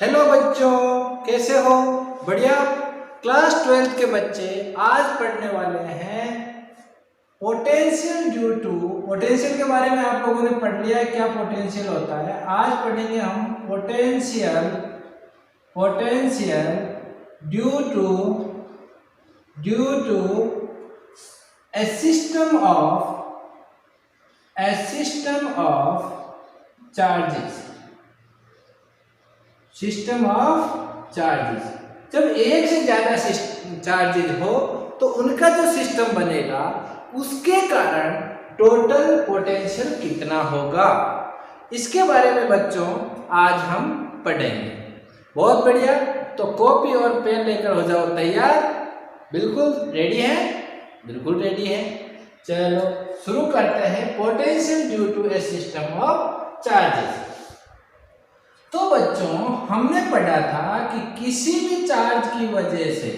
Hello बच्चों, कैसे हो? बढ़िया। क्लास 12th के बच्चे आज पढ़ने वाले हैं पोटेंशियल ड्यू टू। पोटेंशियल के बारे में आप लोगों ने पढ़ लिया है, क्या पोटेंशियल होता है। आज पढ़ेंगे हम potential due to a system of charges. System of charges, जब एक से ज्यादा चार्जेस हो तो उनका जो सिस्टम बनेगा उसके कारण टोटल पोटेंशियल कितना होगा, इसके बारे में बच्चों आज हम पढ़ेंगे। बहुत बढ़िया, तो कॉपी और पेन लेकर हो जाओ तैयार। बिल्कुल रेडी है? बिल्कुल रेडी है। चलो शुरू करते हैं। Potential due to a system of charges. तो बच्चों हमने पढ़ा था कि किसी भी चार्ज की वजह से,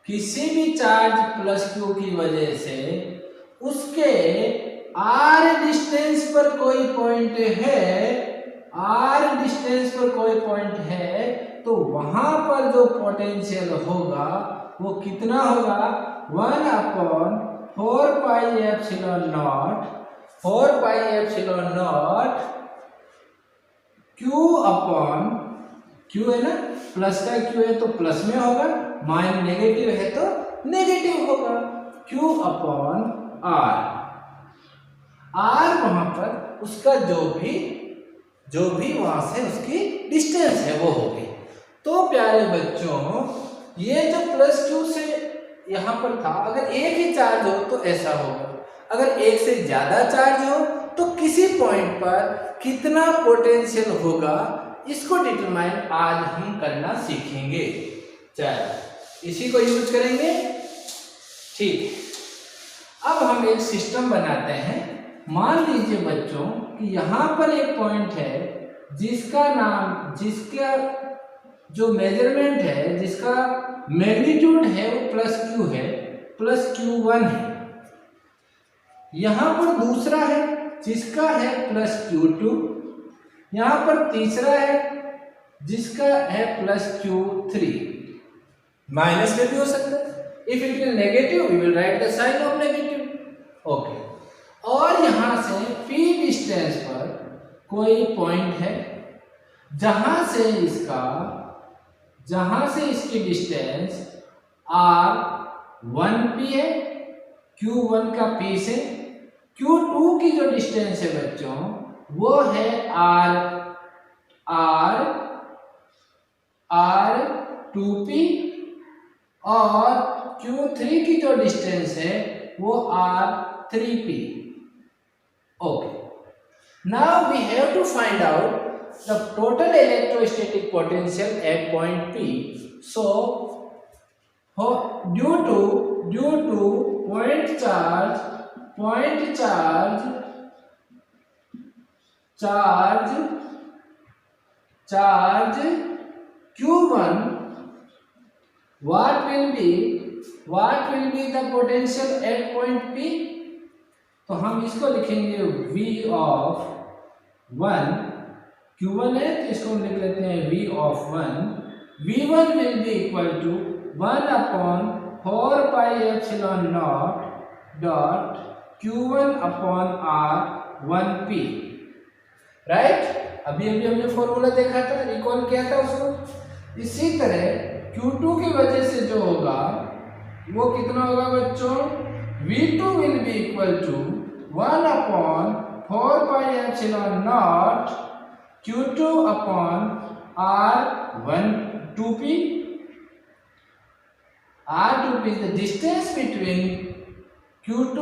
किसी भी चार्ज प्लस क्यू की वजह से उसके आर डिस्टेंस पर कोई पॉइंट है, तो वहां पर जो पोटेंशियल होगा वो कितना होगा? 1/4 पाई एप्सिलॉन नॉट क्यू है ना, प्लस का क्यू है तो प्लस में होगा, माइनस नेगेटिव है तो नेगेटिव होगा। क्यू अपॉन आर वहां पर उसका जो भी वहां से उसकी डिस्टेंस है वो होगी। तो प्यारे बच्चों, ये जो प्लस क्यू से यहां पर था, अगर एक ही चार्ज हो तो ऐसा होगा, अगर एक से ज्यादा चार्ज हो तो किसी पॉइंट पर कितना पोटेंशियल होगा, इसको डिटरमाइन आज हम करना सीखेंगे। चलो इसी को यूज करेंगे। ठीक, अब हम एक सिस्टम बनाते हैं। मान लीजिए बच्चों कि यहां पर एक पॉइंट है जिसका जो मेजरमेंट है, जिसका मैग्नीट्यूड है वो प्लस क्यू है, प्लस Q1 है। यहां पर दूसरा है जिसका है प्लस Q2, यहां पर तीसरा है जिसका है प्लस Q3। माइनस में भी हो सकता है। If it is negative we will write the sign of negative. Okay, और यहां से P डिस्टेंस पर कोई पॉइंट है जहां से इसकी डिस्टेंस R1P है, Q1 का P से। Q2 की जो डिस्टेंस है बच्चों वो है R2P, और Q3 की जो डिस्टेंस है वो R3P। Okay, now we have to find out the total electrostatic potential at point P। So due to point charge Q1, what will be the potential at point P? तो हम इसको लिखेंगे V of 1, Q1 है तो इसको हम लिख लेते हैं V of 1। V1 will be equal to 1/4 pi epsilon naught dot Q1 upon R1P। Right, अभी हमने फॉर्मूला देखा था, रिकॉल किया था उसको। इसी तरह Q2 की वजह से जो होगा वो कितना होगा बच्चों? V2 will be equal to 1/4 pi epsilon naught Q2 upon R2P। R2P is the distance between Q2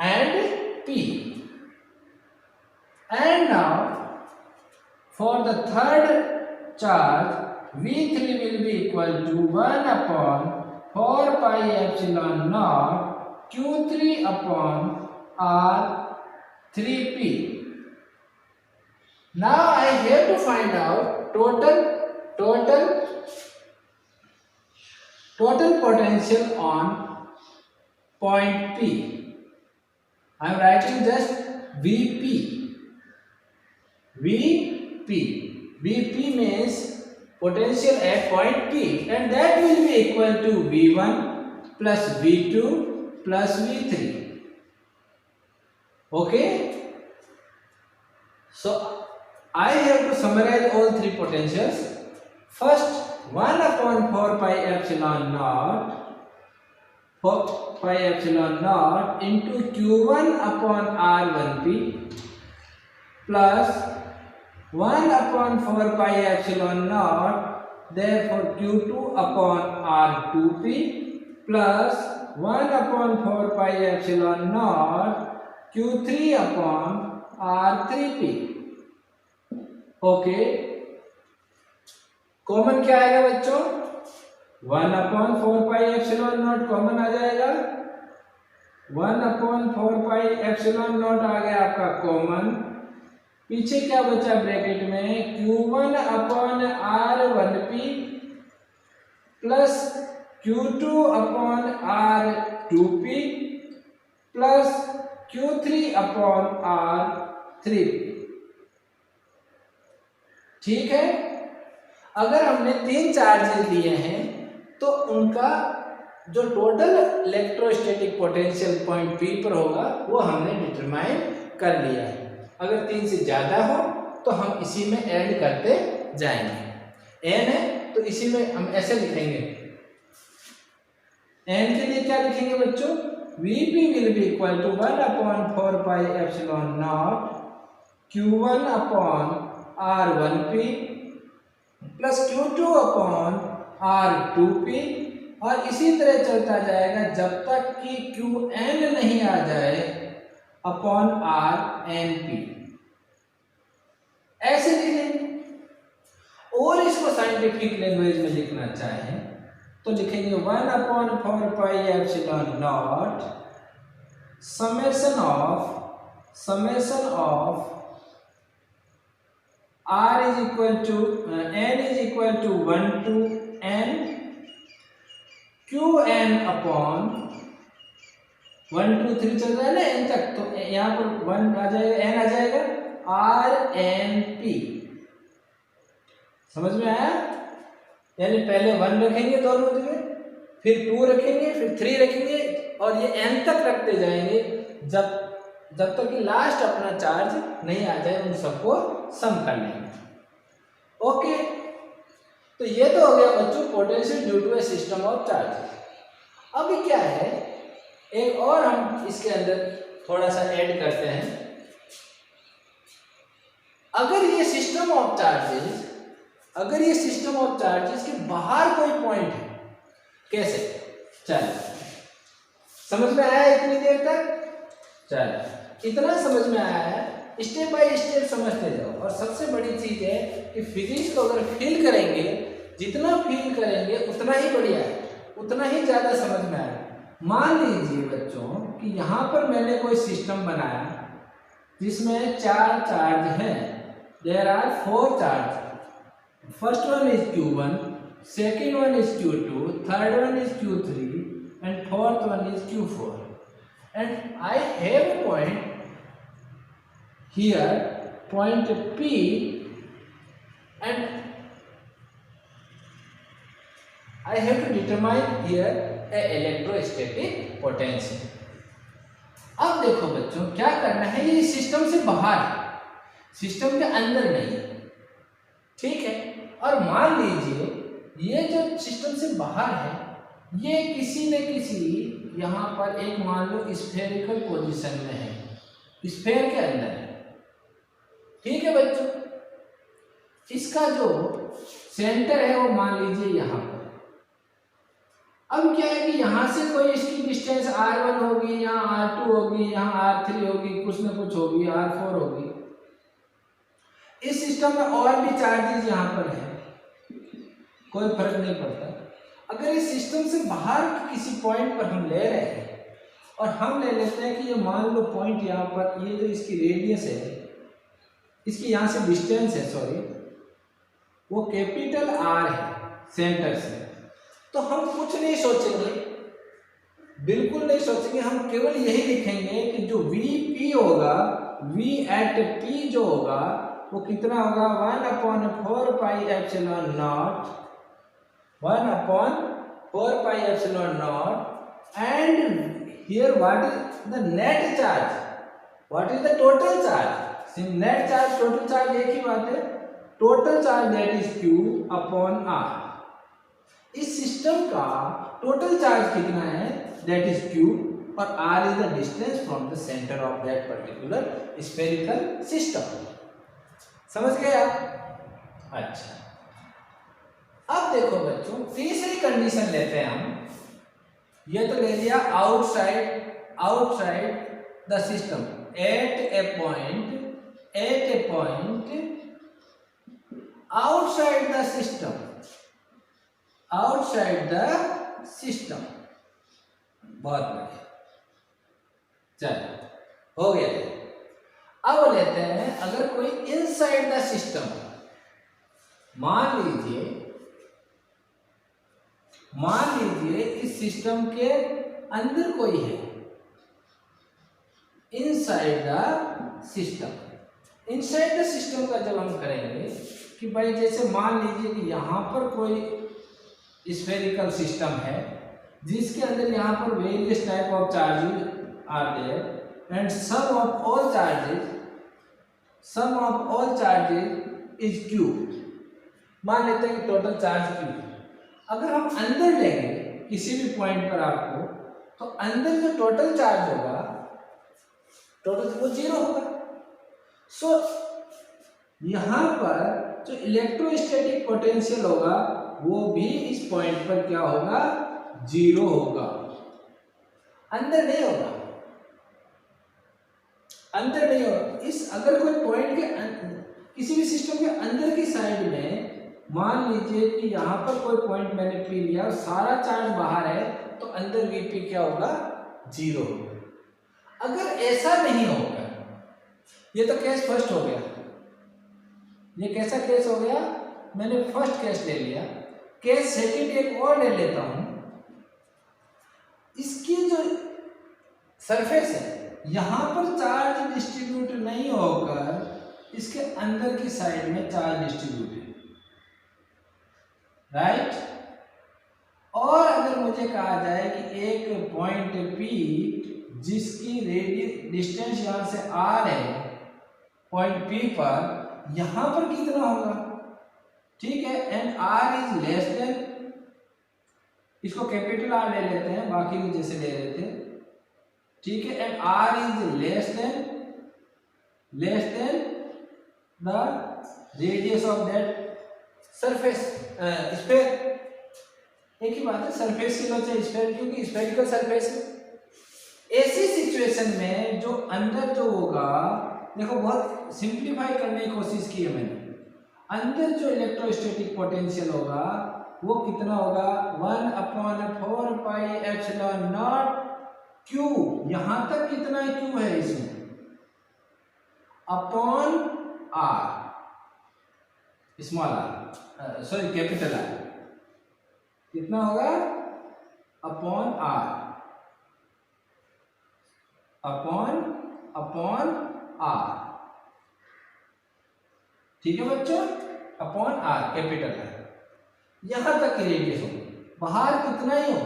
and P. And now for the third charge, V3 will be equal to 1/4 pi epsilon naught Q3 upon R3P. Now I have to find out total potential on point P. I am writing just VP. VP means potential at point P, and that will be equal to V1 plus V2 plus V3. Okay, so I have to summarize all three potentials. First, 1 upon 4 pi epsilon naught, 4 pi epsilon naught into Q1 upon R1P plus 1 upon 4 pi epsilon naught, therefore Q2 upon R2P plus 1 upon 4 pi epsilon naught Q3 upon R3P. Okay, common क्या आएगा बच्चों? 1 upon 4 pi epsilon naught common आ जाएगा। 1 upon 4 pi epsilon naught आ गया आपका common. पीछे क्या बचा ब्रैकेट में? Q1 upon R1P plus Q2 upon R2P plus Q3 upon R3P। ठीक है, अगर हमने 3 चार्जेस लिए हैं तो उनका जो total electrostatic potential point P पर होगा वो हमने डिटरमाइन कर लिया है। अगर 3 से ज़्यादा हो तो हम इसी में ऐड करते जाएंगे। n है तो इसी में हम ऐसे लिखेंगे। n के लिए क्या लिखेंगे बच्चों? Vp will be equal to 1 upon 4 pi epsilon naught Q1 upon R1P plus Q2 upon R2P, और इसी तरह चलता जाएगा जब तक कि Qn नहीं आ जाए अपॉन Rnp। ऐसे लिखेंगे। और इसको साइंटिफिक लैंग्वेज में लिखना चाहें तो लिखेंगे 1 upon 4 pi epsilon not summation of R is equal to n is equal to 1 to n Qn upon 1 2 3 चल रहा है ना n तक, तो यहाँ पर 1 आ जाएगा, n आ जाएगा Rnp। समझ में आया? यानी पहले 1 रखेंगे दोनों जगह, फिर 2 रखेंगे, फिर 3 रखेंगे और ये n तक रखते जाएंगे जब तक कि लास्ट अपना चार्ज नहीं आ जाए, उन सबको सम कर लेंगे। ओके, तो ये तो हो गया बच्चों potential due to a system of charge. अब क्या है, एक और हम इसके अंदर थोड़ा सा ऐड करते हैं। अगर ये सिस्टम ऑफ चार्जेस के बाहर कोई पॉइंट है, कैसे? चलो समझ में आया इतनी देर तक? चलो इतना समझ में आया है, स्टेप बाय स्टेप समझते जाओ। और सबसे बड़ी चीज है कि फिजिक्स को अगर फील करेंगे, जितना फील करेंगे उतना ही बढ़िया है, उतना ही ज्यादा समझ में आएगा। मान लीजिए बच्चों कि यहाँ पर मैंने कोई सिस्टम बनाया जिसमें 4 चार्ज हैं। There are 4 charge. First one is Q1, second one is Q2, third one is Q3 and fourth one is Q4। And I have a point here, point P, and I have to determine here a electrostatic potential. अब देखो बच्चों क्या करना है, ये system से बाहर है, सिस्टम के अंदर नहीं है, ठीक है। और मान लीजिए ये जो सिस्टम से बाहर है ये किसी न किसी यहाँ पर एक मान लो स्फेरिकल पोजीशन में है, स्फेयर के अंदर है, ठीक है बच्चों। इसका जो सेंटर है वो मान लीजिए यहाँ पर। अब क्या है कि यहाँ से कोई इसकी डिस्टेंस R1 होगी, यहाँ R2 होगी, यहाँ R3 होगी, कुछ न कुछ होगी, R4 होगी। इस सिस्टम में और भी चार्जेस यहाँ पर है, कोई फर्क नहीं पड़ता। अगर इस सिस्टम से बाहर किसी पॉइंट पर हम ले रहे हैं और हम ले लेते हैं कि ये मान लो पॉइंट यहाँ पर, ये जो इसकी रेडियस है, इसकी यहाँ से डिस्टेंस है, सॉरी, वो कैपिटल R है सेंटर से, तो हम कुछ नहीं सोचेंगे, बिल्कुल नहीं सोचेंगे। हम केवल यही लिखेंगे कि जो Vp होगा, V at P जो होगा वो कितना होगा 1/4πε0 1/4πε0 and here what is the net charge, what is the total charge, सिर्फ नेट चार्ज टोटल चार्ज एक ही बात है, total charge that is Q upon R। इस सिस्टम का टोटल चार्ज कितना है दैट इज Q और R is the distance from the centre of that particular spherical system. समझ गए आप? अच्छा, अब देखो बच्चों तीसरी कंडीशन लेते हैं हम। ये तो ले लिया outside the system eight A point outside the system बहुत बढ़िया, चलो हो गया। अब लेते हैं अगर कोई इनसाइड द सिस्टम, मान लीजिए इस सिस्टम के अंदर कोई है, इनसाइड द सिस्टम का जब हम करेंगे कि भाई जैसे मान लीजिए कि यहाँ पर कोई स्फेरिकल सिस्टम है जिसके अंदर यहाँ पर various type of charges are there and sum of all charges is Q। मान लेते हैं कि टोटल चार्ज Q। अगर हम अंदर लेंगे किसी भी पॉइंट पर आपको, तो अंदर जो टोटल चार्ज होगा वो 0 होगा। सो यहाँ पर जो इलेक्ट्रोस्टैटिक पोटेंशियल होगा वो भी इस पॉइंट पर क्या होगा 0 होगा, अंदर नहीं होगा। इस अगर कोई पॉइंट के किसी भी सिस्टम के अंदर की साइड में मान लीजिए कि यहाँ पर कोई पॉइंट मैंने पी लिया, सारा चार्ज बाहर है, तो अंदर Vp क्या होगा 0 होगा। अगर ऐसा नहीं होगा, ये तो केस फर्स्ट हो गया, ये कैसा केस हो गया, मैंने फर्स्ट केस ले लिया। केस सेकंड एक और ले लेता हूं। इसकी जो सरफेस है यहां पर चार्ज डिस्ट्रीब्यूट नहीं होकर इसके अंदर की साइड में चार्ज डिस्ट्रीब्यूट है, राइट। और अगर मुझे कहा जाए कि एक पॉइंट P जिसकी डिस्टेंस यहां से R है, पॉइंट P पर यहां पर कितना होगा, ठीक है, and R is less than, इसको कैपिटल R ले लेते हैं, बाकी भी जैसे ले लेते हैं, ठीक है, and R is less than the radius of that surface sphere. एक ही बात है, सरफेस की लो चाहे स्फीयर, क्योंकि स्फेरिकल सरफेस है। ऐसी सिचुएशन में जो अंदर जो होगा, देखो बहुत सिंप्लीफाई करने की कोशिश की है मैंने, अंदर जो इलेक्ट्रोस्टैटिक पोटेंशियल होगा वो कितना होगा 1/4πε0 Q। यहां तक कितना Q है इसमें upon R, small r, sorry capital R, कितना होगा अपॉन R, अपॉन R, ठीक है बच्चों, अपॉन R कैपिटल R। यहां तक की रेडियस होगी, बाहर कितना ही हो,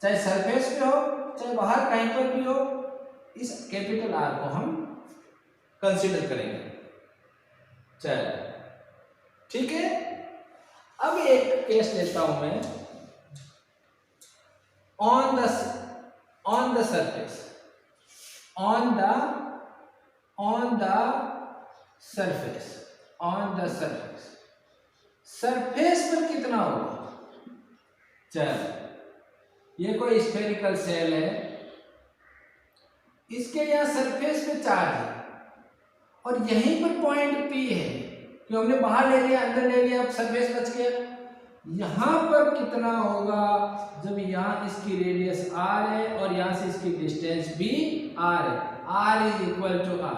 चाहे सरफेस पे हो चाहे बाहर कहीं पर भी हो, इस कैपिटल R को हम कंसीडर करेंगे। चलो ठीक है, अब एक केस लेता हूं मैं, on the surface, on the surface पर कितना होगा। चलो ये कोई स्फेरिकल सेल है, इसके यहां सरफेस पे चार्ज है और यहीं पर पॉइंट P है, कि हमने बाहर ले लिया अंदर ले लिया, अब सरफेस बच गया। यहां पर कितना होगा जब यहां इसकी रेडियस R है और यहां से इसकी डिस्टेंस भी R है, R is equal to R,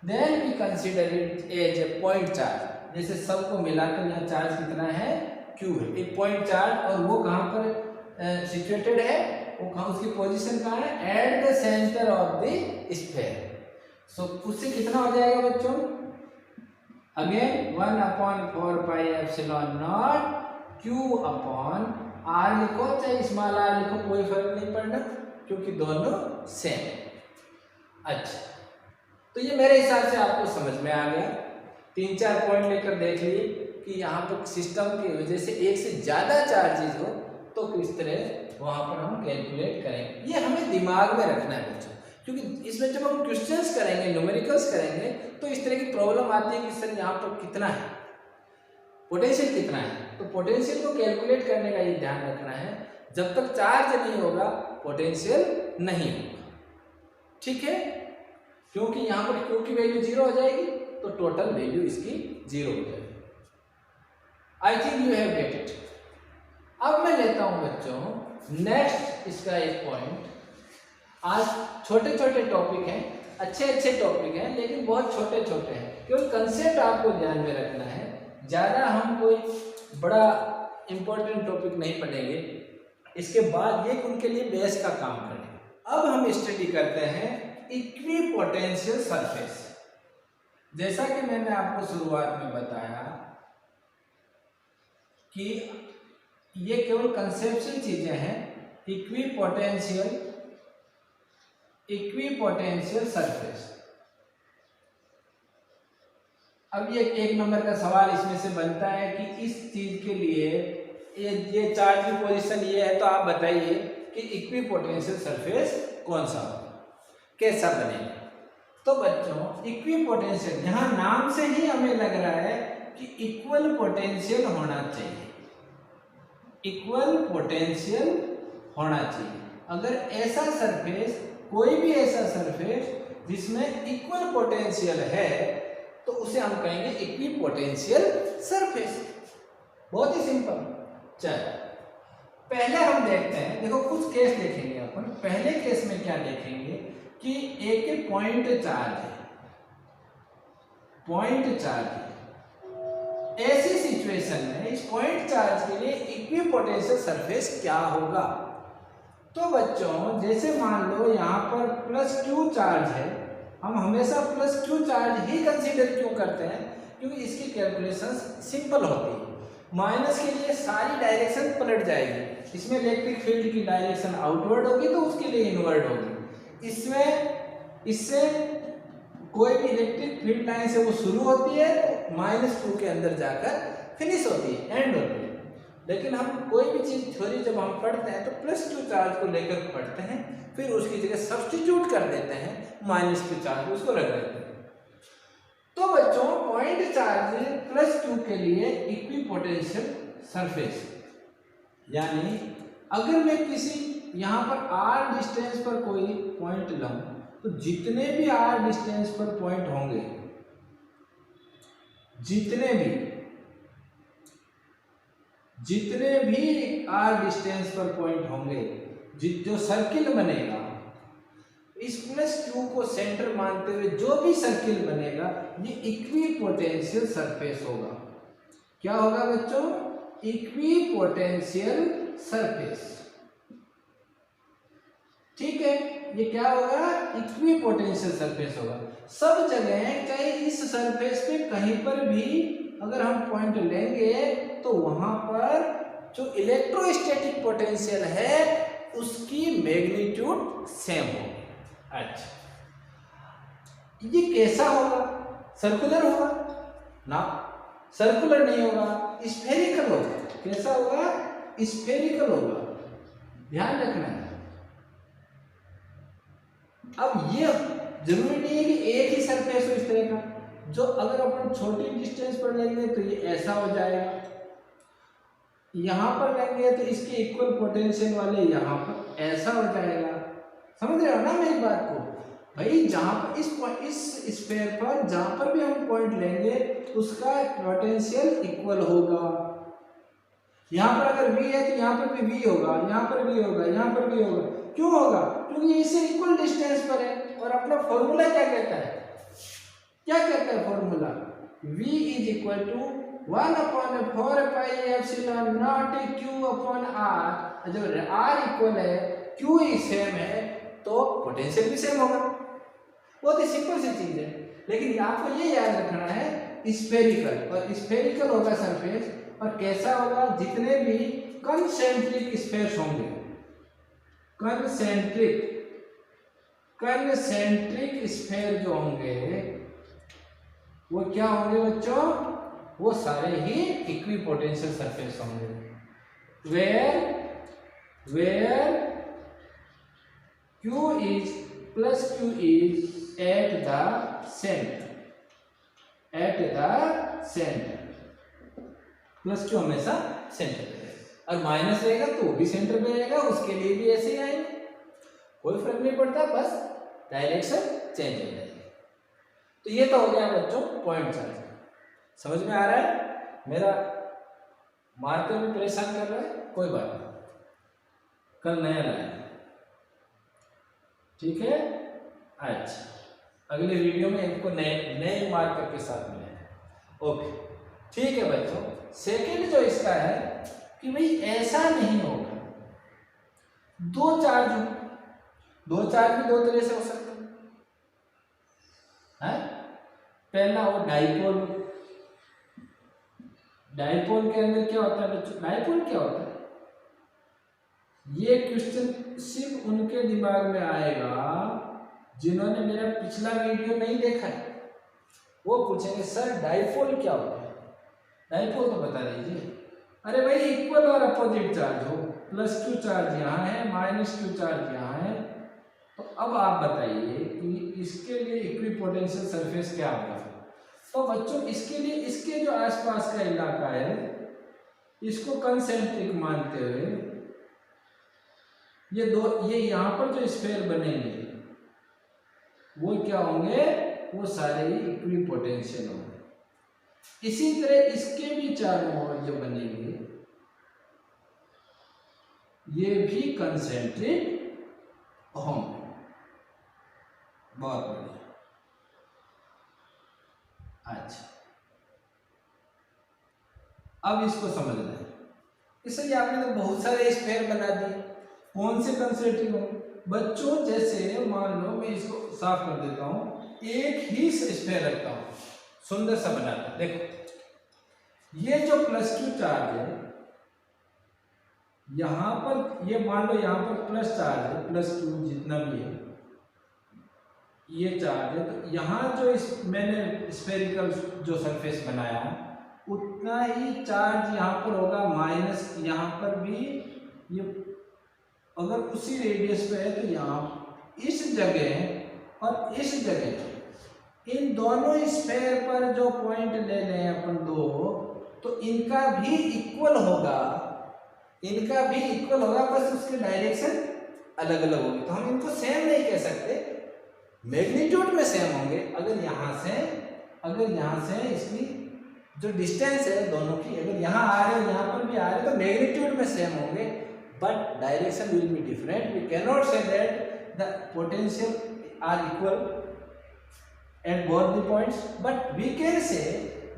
then we consider it as a point charge. जैसे सबको मिलाकर यहाँ चार्ज कितना है Q है, एक पॉइंट चार्ज, और वो कहाँ पर सिचुएटेड है, वो कहाँ, उसकी पोजीशन कहाँ है, at the centre of the sphere. So उससे कितना हो जाएगा बच्चों, अगेन 1/4πε0 Q अपॉन R लिखो चाहे स्मॉल r लिखो, कोई फर्क नहीं पड़ना क्योंकि दोनों सेम है। अच्छा, तो ये मेरे हिसाब से आपको समझ में आ गया। 3-4 पॉइंट लेकर देख लिए कि यहाँ पर सिस्टम की वजह से एक से ज़्यादा चार्जेस हो तो किस तरह वहाँ पर हम कैलकुलेट करेंगे। ये हमें दिमाग में रखना है बच्चों, क्योंकि इसमें जब हम क्वेश्चंस करेंगे, न्यूमेरिकल्स करेंगे तो इस तरह की प्रॉब्लम आती है कि सर यहाँ पर कितना है, पोटेंशियल कितना है, तो पोटेंशियल को कैलकुलेट करने का ये ध्यान रखना है। जब तक चार्ज नहीं होगा पोटेंशियल नहीं होगा, ठीक है, क्योंकि यहाँ पर Q की वैल्यू 0 हो जाएगी तो टोटल वैल्यू इसकी 0 हो जाएगी। I think you have get it. अब मैं लेता हूं बच्चों नेक्स्ट इसका एक पॉइंट। आज छोटे छोटे टॉपिक हैं, अच्छे अच्छे टॉपिक हैं, लेकिन बहुत छोटे छोटे हैं, केवल कंसेप्ट आपको ध्यान में रखना है। ज़्यादा हम कोई बड़ा इंपॉर्टेंट टॉपिक नहीं पढ़ेंगे, इसके बाद ये उनके लिए बेस का काम करेंगे। अब हम स्टडी करते हैं इक्विपोटेंशियल सरफेस। जैसा कि मैंने आपको शुरुआत में बताया कि ये केवल कंसेप्चुअल चीजें हैं। Equipotential surface. अब ये 1 नंबर का सवाल इसमें से बनता है कि इस चीज के लिए ये चार्ज की पोजीशन ये है, तो आप बताइए कि इक्विपोटेंशियल सरफेस कौन सा होगा, कैसा बनेगा। तो बच्चों इक्विपोटेंशियल, यहाँ नाम से ही हमें लग रहा है कि इक्वल पोटेंशियल होना चाहिए, इक्वल पोटेंशियल होना चाहिए। अगर ऐसा सरफेस, कोई भी ऐसा सरफेस जिसमें इक्वल पोटेंशियल है तो उसे हम कहेंगे इक्विपोटेंशियल सरफेस। बहुत ही सिंपल। चलो पहले हम देखते हैं, देखो कुछ केस देखेंगे अपन। पहले केस में क्या देखेंगे कि एक पॉइंट चार्ज है, पॉइंट चार्ज है। ऐसी सिचुएशन में इस पॉइंट चार्ज के लिए इक्विपोटेंशियल सरफेस क्या होगा। तो बच्चों जैसे मान लो यहाँ पर +Q चार्ज है, हम हमेशा +Q चार्ज ही कंसीडर क्यों करते हैं, क्योंकि इसकी कैलकुलेशन सिंपल होती है। माइनस के लिए सारी डायरेक्शन पलट जाएगी, इसमें इलेक्ट्रिक फील्ड की डायरेक्शन आउटवर्ड होगी तो उसके लिए इनवर्ड होगी। इससे कोई भी इलेक्ट्रिक फील्ड लाइन से वो शुरू होती है तो -2 के अंदर जाकर फिनिश होती है, एंड होती है। लेकिन हम कोई भी चीज थ्योरी जब हम पढ़ते हैं तो +Q चार्ज को लेकर पढ़ते हैं, फिर उसकी जगह सब्स्टिट्यूट कर देते हैं -Q चार्ज, उसको रख देते हैं। तो बच्चों पॉइंट चार्ज +Q के लिए इक्विपोटेंशियल सरफेस, यानी अगर मैं किसी यहाँ पर r डिस्टेंस पर कोई पॉइंट लूं तो जितने भी r डिस्टेंस पर पॉइंट होंगे, जितने भी r डिस्टेंस पर पॉइंट होंगे, जो सर्किल बनेगा, इस +Q को सेंटर मानते हुए जो भी सर्किल बनेगा ये इक्विपोटेंशियल सरफेस होगा। क्या होगा बच्चों? Equipotential surface. ठीक है, ये क्या होगा? इक्विपोटेंशियल सरफेस होगा। सब जगह चाहे इस सरफेस पे कहीं पर भी अगर हम पॉइंट लेंगे तो वहां पर जो इलेक्ट्रोस्टैटिक पोटेंशियल है उसकी मैग्नीट्यूड सेम होगी। अच्छा, ये कैसा होगा? सर्कुलर होगा ना? सर्कुलर नहीं होगा, स्फेरिकल होगा। कैसा होगा? स्फेरिकल होगा, ध्यान रखना है। अब ये जरूरी नहीं है कि एक ही सरफेस हो इस तरह का, जो अगर अपन छोटी डिस्टेंस पर लेंगे तो ये ऐसा हो जाएगा, यहां पर लेंगे तो इसके इक्वल पोटेंशियल वाले यहां पर ऐसा हो जाएगा। समझ रहे हो ना मेरी बात को? भाई जहां पर इस स्फीयर पर जहां पर भी हम पॉइंट लेंगे उसका पोटेंशियल इक्वल होगा। यहां पर अगर V है तो यहां पर भी V होगा, यहां पर भी होगा, यहां पर भी होगा। क्यों होगा? क्योंकि इससे इक्वल डिस्टेंस पर है। और अपना फॉर्मूला क्या कहता है? क्या कहता है फॉर्मूला? V = 1/4πε0 Q/r। जब R इक्वल है, Q ही सेम है, तो पोटेंशियल भी सेम होगा। बहुत ही सिंपल सी चीज है। लेकिन आपको ये याद रखना है स्फेरिकल, और स्फेरिकल होगा सरफेस, और कैसा होगा, जितने भी कंसेंट्रिक स्फेयर्स होंगे, कंसेंट्रिक स्फेयर जो होंगे वो क्या होंगे बच्चों, वो सारे ही इक्विपोटेंशियल सरफेस होंगे, where Q is plus Q is at the center, plus Q हमेशा सेंटर पे रहेगा, और माइनस रहेगा तो वो भी सेंटर पे रहेगा, उसके लिए भी ऐसे ही आएंगे, कोई फर्क नहीं पड़ता, बस डायरेक्शन चेंज हो जाएगी। तो ये तो हो गया बच्चों पॉइंट चार्ज। समझ में आ रहा है? मेरा मार्कर भी परेशान कर रहा है, कोई बात नहीं, कल नया लाएंगे, ठीक है। अच्छा, अगले वीडियो में इनको नए मार्कर के साथ मिलेंगे। ओके, ठीक है बच्चों। सेकंड जो इसका है कि भाई ऐसा नहीं होगा, दो चार्ज भी दो तरह से हो सकते हैं। पहला वो डाइपोल के अंदर क्या होता है बच्चों, डाइपोल क्या होता है, ये क्वेश्चन सिर्फ उनके दिमाग में आएगा जिन्होंने मेरा पिछला वीडियो नहीं देखा है, वो पूछेंगे सर डाइपोल क्या होता है, डाइपोल तो बता दीजिए। अरे भाई इक्वल और अपोजिट चार्ज हो, प्लस Q चार्ज यहाँ है, माइनस Q चार्ज यहाँ है, तो अब आप बताइए कि इसके लिए इक्विपोटेंशियल सरफेस क्या होगा। तो बच्चों इसके लिए इसके जो आसपास का इलाका है इसको कंसेंट्रिक मानते हुए ये यहाँ पर जो स्फीयर बनेंगे वो क्या होंगे, वो सारे ही इक्विपोटेंशियल होंगे। इसी तरह इसके भी चारों ओर जो बनेंगे ये भी कंसेंट्रिक होंगे। बहुत बढ़िया। अच्छा, अब इसको समझ लें। इसलिए आपने तो बहुत सारे स्फीयर बना दिए, कौन से कंसेंट्रिक होंगे बच्चों। जैसे मान लो मैं इसको साफ कर देता हूं, एक ही स्फीयर रखता हूं, सुंदर सा बनाता। देखो ये जो प्लस Q चार्ज है यहां पर, ये मान लो यहां पर प्लस चार्ज है, प्लस Q जितना भी है ये चार्ज है, तो यहाँ जो मैंने स्फेरिकल जो सरफेस बनाया उतना ही चार्ज यहाँ पर होगा, माइनस यहाँ पर भी। ये अगर उसी रेडियस पे है तो यहाँ इस जगह और इस जगह, इन दोनों स्फेयर पर जो पॉइंट ले लें अपन दो, तो इनका भी इक्वल होगा, बस उसके डायरेक्शन अलग अलग होगी। तो हम इनको सेम नहीं कह सकते, मैग्नीट्यूड में सेम होंगे। अगर यहाँ से इसकी जो डिस्टेंस है दोनों की, अगर यहाँ आ रहे हो यहाँ पर भी आ रहे हो तो मैग्नीट्यूड में सेम होंगे, but direction will be different. We can not say that the potential are equal at both the points, but we can say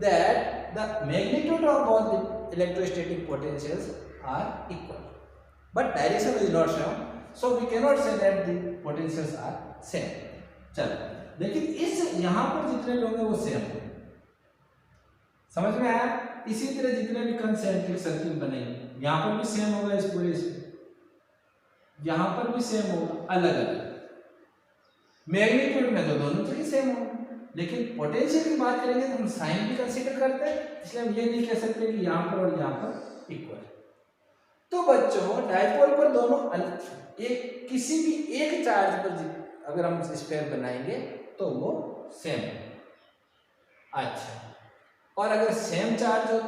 that the magnitude of both the electrostatic potentials are equal, but direction is not same, so we cannot say that the potentials are same. चलो, लेकिन इस यहाँ पर जितने भी होंगे वो same होंगे, समझ में आया। इसी तरह जितने भी कंसेंट्रिक सर्किल बनेंगे यहाँ पर भी सेम होगा, इस पूरे यहाँ पर भी सेम होगा, अलग अलग मैग्नीट्यूड में तो दोनों जगह सेम होगा। लेकिन पोटेंशियल की बात करेंगे तो हम साइन भी कंसीडर करते हैं, इसलिए हम ये नहीं कह सकते कि यहाँ पर और यहाँ पर इक्वल। तो बच्चों डाइपोल पर दोनों एक किसी भी एक चार्ज पर अगर हम स्फीयर बनाएंगे तो वो सेम है। अच्छा, और अगर सेम चार्ज हो तो,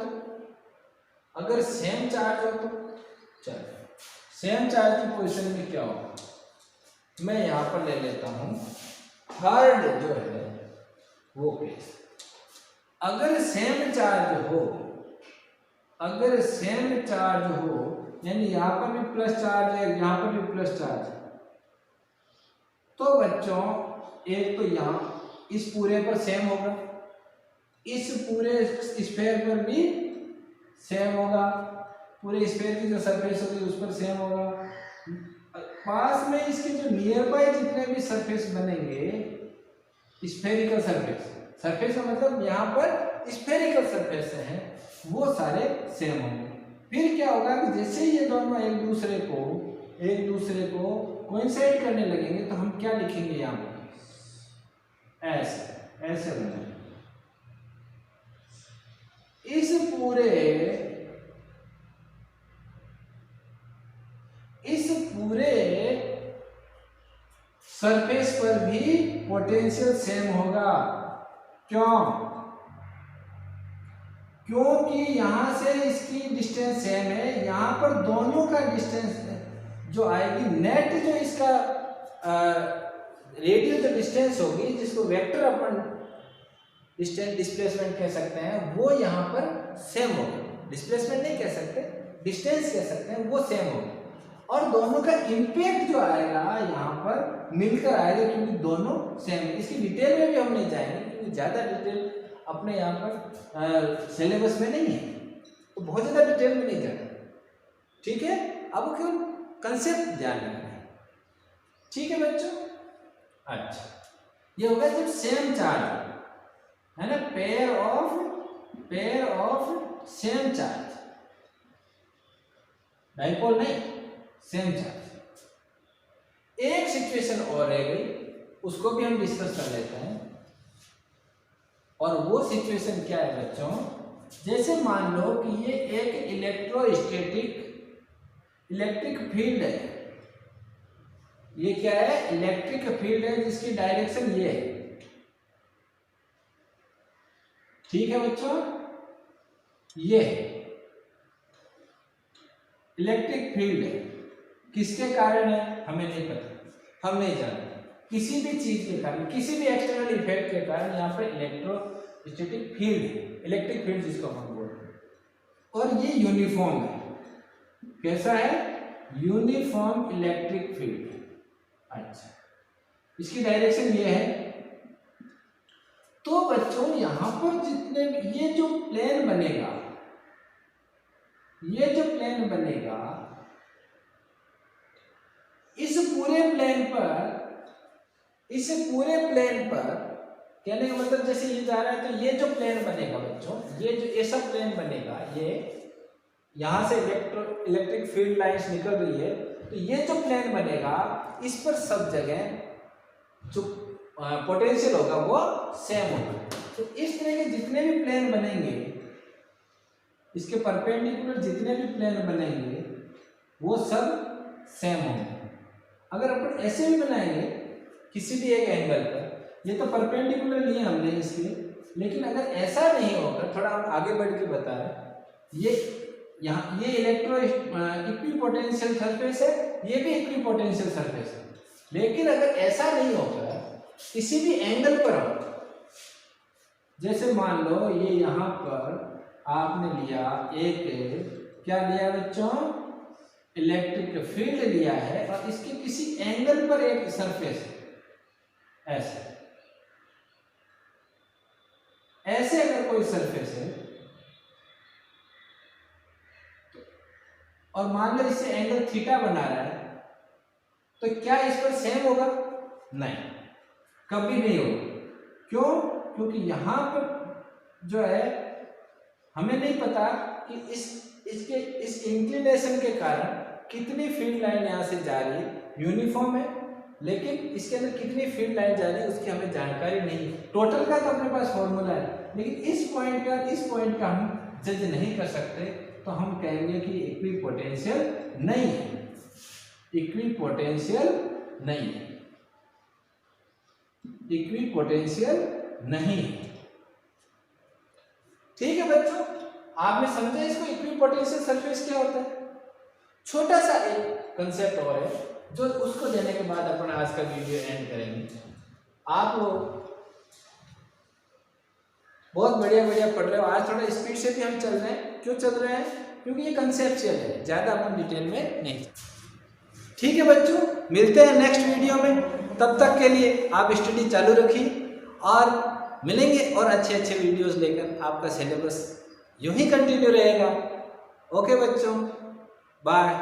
चलो सेम चार्ज की पोजीशन में क्या होगा, मैं यहाँ पर ले लेता हूँ थर्ड जो है वो केस। अगर सेम चार्ज हो, यानी यहाँ पर भी प्लस चार्ज है, यहाँ पर भी प्लस चार्ज है, तो बच्चों एक तो यहाँ इस पूरे पर सेम होगा, इस पूरे स्फीयर पर भी सेम होगा, पूरे स्फीयर की जो सरफेस होगी उस पर सेम होगा। पास में इसके जो नियर बाय जितने भी सरफेस बनेंगे, स्फेरिकल सरफेस का मतलब यहाँ पर स्फेरिकल सरफेस हैं वो सारे सेम होंगे। फिर क्या होगा कि जैसे ये दोनों एक दूसरे को कोइंसाइड करने लगेंगे तो हम क्या लिखेंगे यहाँ पर, ऐसे बनेगा। इस पूरे सरफेस पर भी पोटेंशियल सेम होगा। क्योंकि यहां से इसकी डिस्टेंस सेम है, यहां पर दोनों का डिस्टेंस जो आएगी नेट, जो इसका रेडियल जो डिस्टेंस होगी, जिसको वेक्टर अपन डिस्टेंस डिस्प्लेसमेंट कह सकते हैं, वो यहाँ पर सेम होगा। डिस्प्लेसमेंट नहीं कह सकते, डिस्टेंस कह सकते हैं, वो सेम होगा। और दोनों का इम्पैक्ट जो आएगा यहाँ पर मिलकर आएगा, क्योंकि दोनों सेम है। इसकी डिटेल में भी हम नहीं जाएंगे क्योंकि ज़्यादा डिटेल अपने यहाँ पर सिलेबस में नहीं है, तो बहुत ज़्यादा डिटेल में नहीं जाना। ठीक है, अब केवल कंसेप्ट ध्यान रखना है। ठीक है बच्चों, अच्छा ये होगा जब सेम चार्ज है ना, pair of same charge, dipole नहीं, सेम चार्ज। एक सिचुएशन और रह गई, उसको भी हम डिस्कस कर लेते हैं। और वो सिचुएशन क्या है बच्चों, जैसे मान लो कि ये एक इलेक्ट्रिक फील्ड है। ये क्या है, इलेक्ट्रिक फील्ड है जिसकी डायरेक्शन ये है। ठीक है बच्चों, ये इलेक्ट्रिक फील्ड है, किसके कारण है हमें नहीं पता, हम नहीं जानते। किसी भी चीज के कारण, किसी भी एक्सटर्नल इफेक्ट के कारण यहाँ पर इलेक्ट्रोस्टैटिक फील्ड है, इलेक्ट्रिक फील्ड जिसको हम बोलते हैं। और ये यूनिफॉर्म है। कैसा है, यूनिफॉर्म इलेक्ट्रिक फील्ड। अच्छा, इसकी डायरेक्शन ये है। तो बच्चों यहाँ पर जितने ये जो प्लेन बनेगा, इस पूरे प्लेन पर कहने का मतलब, जैसे ये जा रहा है तो ये जो प्लेन बनेगा बच्चों, ये जो ऐसा प्लेन बनेगा, ये यहां से इलेक्ट्रिक फील्ड लाइंस निकल रही है, तो ये जो प्लेन बनेगा इस पर सब जगह जो पोटेंशियल होगा वो सेम होगा। तो इस तरह के जितने भी प्लेन बनेंगे, इसके परपेंडिकुलर जितने भी प्लेन बनेंगे वो सब सेम होंगे। अगर अपन ऐसे भी बनाएंगे किसी भी एक एंगल पर, ये तो परपेंडिकुलर लिए हमने इसके, लेकिन अगर ऐसा नहीं होगा, थोड़ा हम आगे बढ़ के बता रहे, ये इक्विपोटेंशियल सरफेस है, ये भी इक्विपोटेंशियल सरफेस है। लेकिन अगर ऐसा नहीं होगा, किसी भी एंगल पर हो, जैसे मान लो ये यहाँ पर आपने लिया एक, क्या लिया बच्चों, इलेक्ट्रिक फील्ड लिया है, और इसके किसी एंगल पर एक सरफेस है, ऐसे अगर कोई सरफेस है, और मान लो इससे एंगल थीटा बना रहा है, तो क्या इस पर सेम होगा? नहीं, कभी नहीं होगा। क्यों? क्योंकि यहाँ पर जो है हमें नहीं पता कि इस इंक्लिनेशन के कारण कितनी फील्ड लाइन यहाँ से जा रही है। यूनिफॉर्म है, लेकिन इसके अंदर कितनी फील्ड लाइन जा रही है उसकी हमें जानकारी नहीं है। टोटल का तो अपने पास फॉर्मूला है, लेकिन इस पॉइंट का हम जज नहीं कर सकते, तो हम कहेंगे कि इक्विपोटेंशियल नहीं है, इक्विपोटेंशियल नहीं है, इक्विपोटेंशियल नहीं है। ठीक है बच्चों, आपने समझा इसको, इक्विपोटेंशियल सरफेस क्या होता है। छोटा सा एक कंसेप्ट और है, जो उसको देने के बाद अपन आज का वीडियो एंड करेंगे। आप लोग बहुत बढ़िया पढ़ रहे हो, आज थोड़ा स्पीड से भी हम चल रहे हैं। क्यों चल रहे हैं? क्योंकि ये कंसेप्चुअल है, ज़्यादा अपन डिटेल में नहीं। ठीक है बच्चों, मिलते हैं नेक्स्ट वीडियो में। तब तक के लिए आप स्टडी चालू रखिए और मिलेंगे और अच्छे वीडियोस लेकर। आपका सिलेबस यूं ही कंटिन्यू रहेगा। ओके बच्चों, बाय।